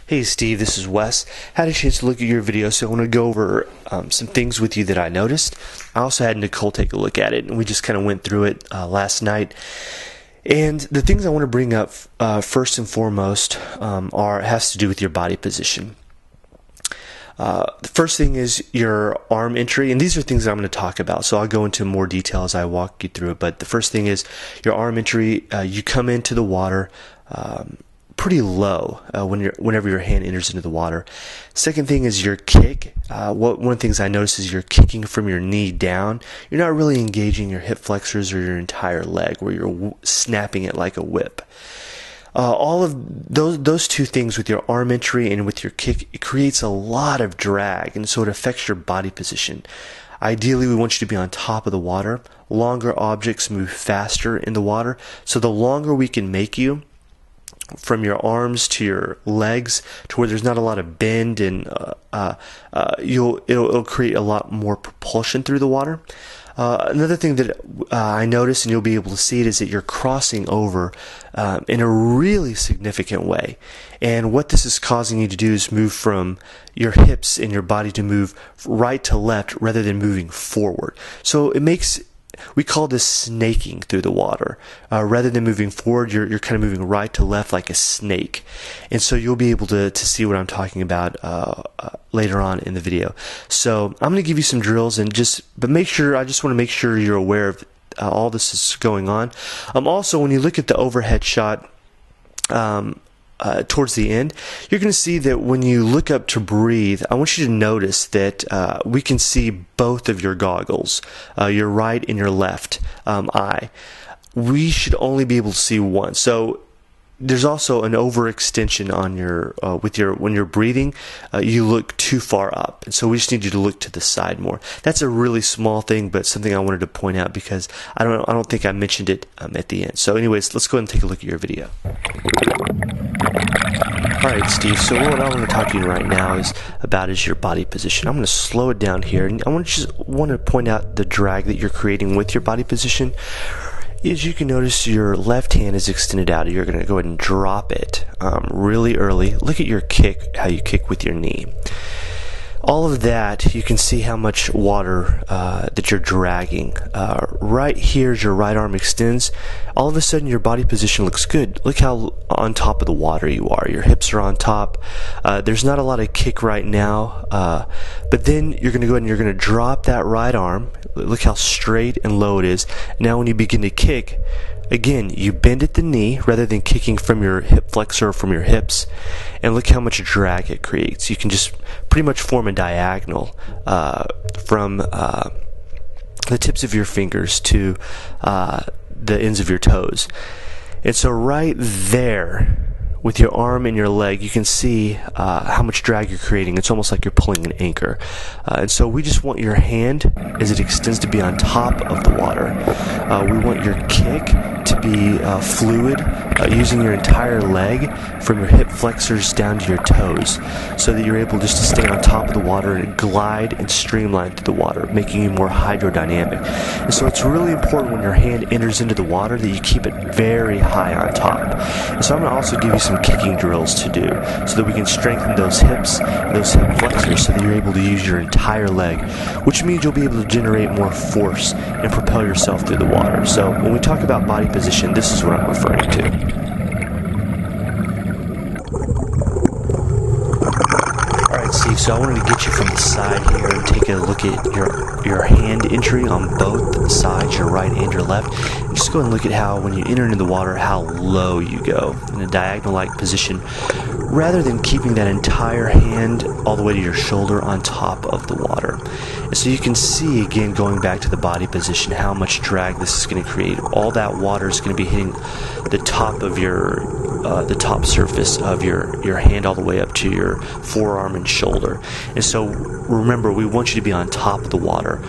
Hey Steve, this is Wes. Had a chance to look at your video, so I want to go over some things with you that I noticed. I also had Nicole take a look at it, and we just kind of went through it last night. And the things I want to bring up first and foremost has to do with your body position. The first thing is your arm entry, and these are things that I'm going to talk about, so I'll go into more detail as I walk you through it. But the first thing is your arm entry. You come into the water pretty low whenever your hand enters into the water. Second thing is your kick. One of the things I notice is you're kicking from your knee down. You're not really engaging your hip flexors or your entire leg, where you're snapping it like a whip. All of those two things with your arm entry and with your kick, it creates a lot of drag, and so it affects your body position. Ideally, we want you to be on top of the water. Longer objects move faster in the water, so the longer we can make you, from your arms to your legs, to where there's not a lot of bend, and it'll create a lot more propulsion through the water. Another thing that I noticed, and you'll be able to see it, is that you're crossing over in a really significant way. And what this is causing you to do is move from your hips and your body to move right to left rather than moving forward. So we call this snaking through the water. Rather than moving forward, you're kind of moving right to left like a snake. And so you'll be able to see what I'm talking about later on in the video. So I'm going to give you some drills, I just want to make sure you're aware of all this is going on. Also, when you look at the overhead shot, towards the end, you're going to see that when you look up to breathe, I want you to notice that we can see both of your goggles, your right and your left eye. We should only be able to see one. So there's also an overextension on when you're breathing, you look too far up, and so we just need you to look to the side more. That's a really small thing, but something I wanted to point out because I don't think I mentioned it at the end. So anyways, let's go ahead and take a look at your video. Alright, Steve, so what I want to talk to you right now is your body position. I'm going to slow it down here, and I want to point out the drag that you're creating with your body position. As you can notice, your left hand is extended out. You're going to go ahead and drop it really early. Look at your kick, how you kick with your knee. All of that, you can see how much water that you're dragging. Right here, as your right arm extends, all of a sudden your body position looks good. Look how on top of the water you are. Your hips are on top. There's not a lot of kick right now, but then you're going to go ahead and you're going to drop that right arm. Look how straight and low it is. Now when you begin to kick, again, you bend at the knee rather than kicking from your hip flexor or from your hips, and look how much drag it creates. You can just pretty much form a diagonal from the tips of your fingers to the ends of your toes. And so right there, with your arm and your leg, you can see how much drag you're creating. It's almost like you're pulling an anchor. And so we just want your hand, as it extends, to be on top of the water. We want your kick to be fluid, using your entire leg from your hip flexors down to your toes, so that you're able just to stay on top of the water and glide and streamline through the water, making you more hydrodynamic. And so it's really important when your hand enters into the water that you keep it very high on top. And so I'm going to also give you some kicking drills to do, so that we can strengthen those hips and those hip flexors, so that you're able to use your entire leg, which means you'll be able to generate more force and propel yourself through the water. So when we talk about body position, this is what I'm referring to. Alright, Steve, so I wanted to get you from the side here and take a look at your hand entry on both sides, your right and your left. And just go and look at how, when you enter into the water, how low you go in a diagonal-like position, rather than keeping that entire hand all the way to your shoulder on top of the water. And so you can see, again, going back to the body position, how much drag this is going to create. All that water is going to be hitting the top of the top surface of your hand all the way up to your forearm and shoulder. And so remember, we want you to be on top of the water.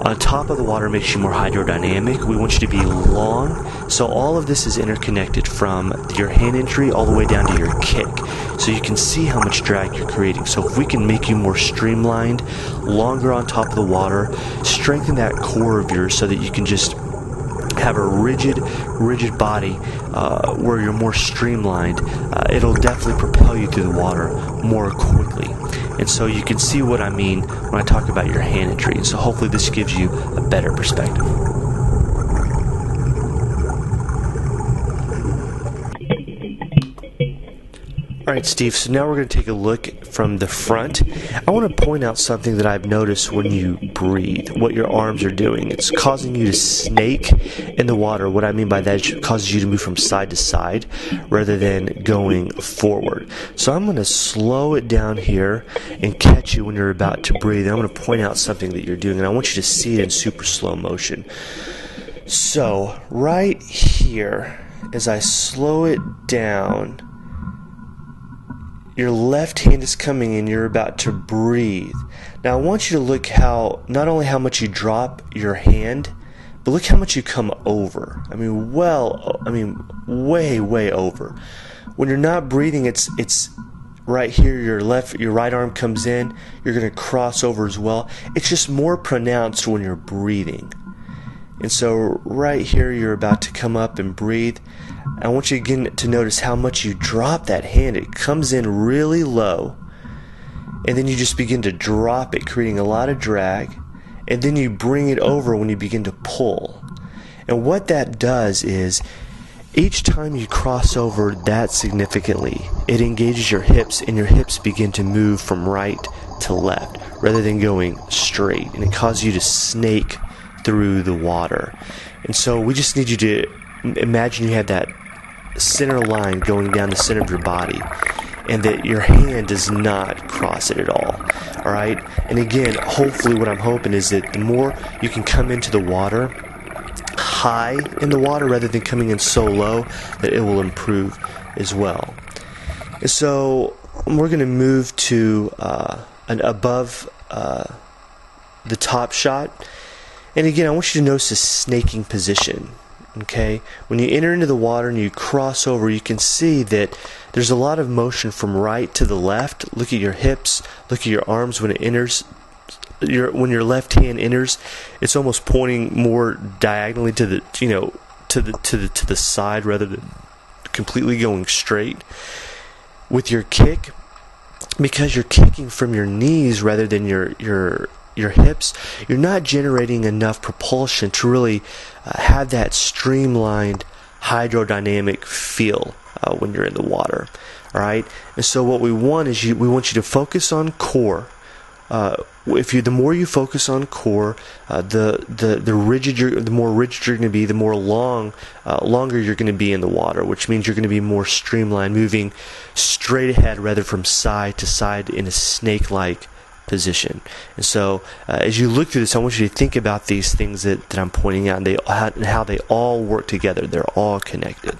On top of the water makes you more hydrodynamic. We want you to be long. So all of this is interconnected from your hand entry all the way down to your kick. So you can see how much drag you're creating. So if we can make you more streamlined, longer on top of the water, strengthen that core of yours so that you can just have a rigid body where you're more streamlined, it'll definitely propel you through the water more quickly. And so you can see what I mean when I talk about your hand entry. So hopefully this gives you a better perspective. Alright, Steve, so now we're going to take a look from the front. I want to point out something that I've noticed when you breathe, what your arms are doing. It's causing you to snake in the water. What I mean by that is it causes you to move from side to side rather than going forward. So I'm going to slow it down here and catch you when you're about to breathe. And I'm going to point out something that you're doing, and I want you to see it in super slow motion. So right here, as I slow it down, your left hand is coming in, you're about to breathe. Now I want you to look not only how much you drop your hand, but look how much you come over. I mean, way over. When you're not breathing, it's right here, your right arm comes in, you're going to cross over as well. It's just more pronounced when you're breathing. And so right here, you're about to come up and breathe. I want you again to notice how much you drop that hand. It comes in really low, and then you just begin to drop it, creating a lot of drag, and then you bring it over when you begin to pull. And what that does is, each time you cross over that significantly, it engages your hips, and your hips begin to move from right to left rather than going straight, and it causes you to snake through the water. And so we just need you to imagine you have that center line going down the center of your body, and that your hand does not cross it at all. Alright? And again, hopefully what I'm hoping is that the more you can come into the water high in the water rather than coming in so low, that it will improve as well. And so we're going to move to an above the top shot. And again, I want you to notice the snaking position. Okay, when you enter into the water and you cross over, you can see that there's a lot of motion from right to the left. Look at your hips, look at your arms when it enters. When your left hand enters, it's almost pointing more diagonally to the to the side rather than completely going straight. With your kick, because you're kicking from your knees rather than your hips, you're not generating enough propulsion to really have that streamlined hydrodynamic feel when you're in the water. All right, and so what we want is we want you to focus on core. The more you focus on core, the more rigid you're going to be, the more longer you're going to be in the water, which means you're going to be more streamlined, moving straight ahead rather from side to side in a snake-like position. And so as you look through this, I want you to think about these things that I'm pointing out, and how they all work together. They're all connected.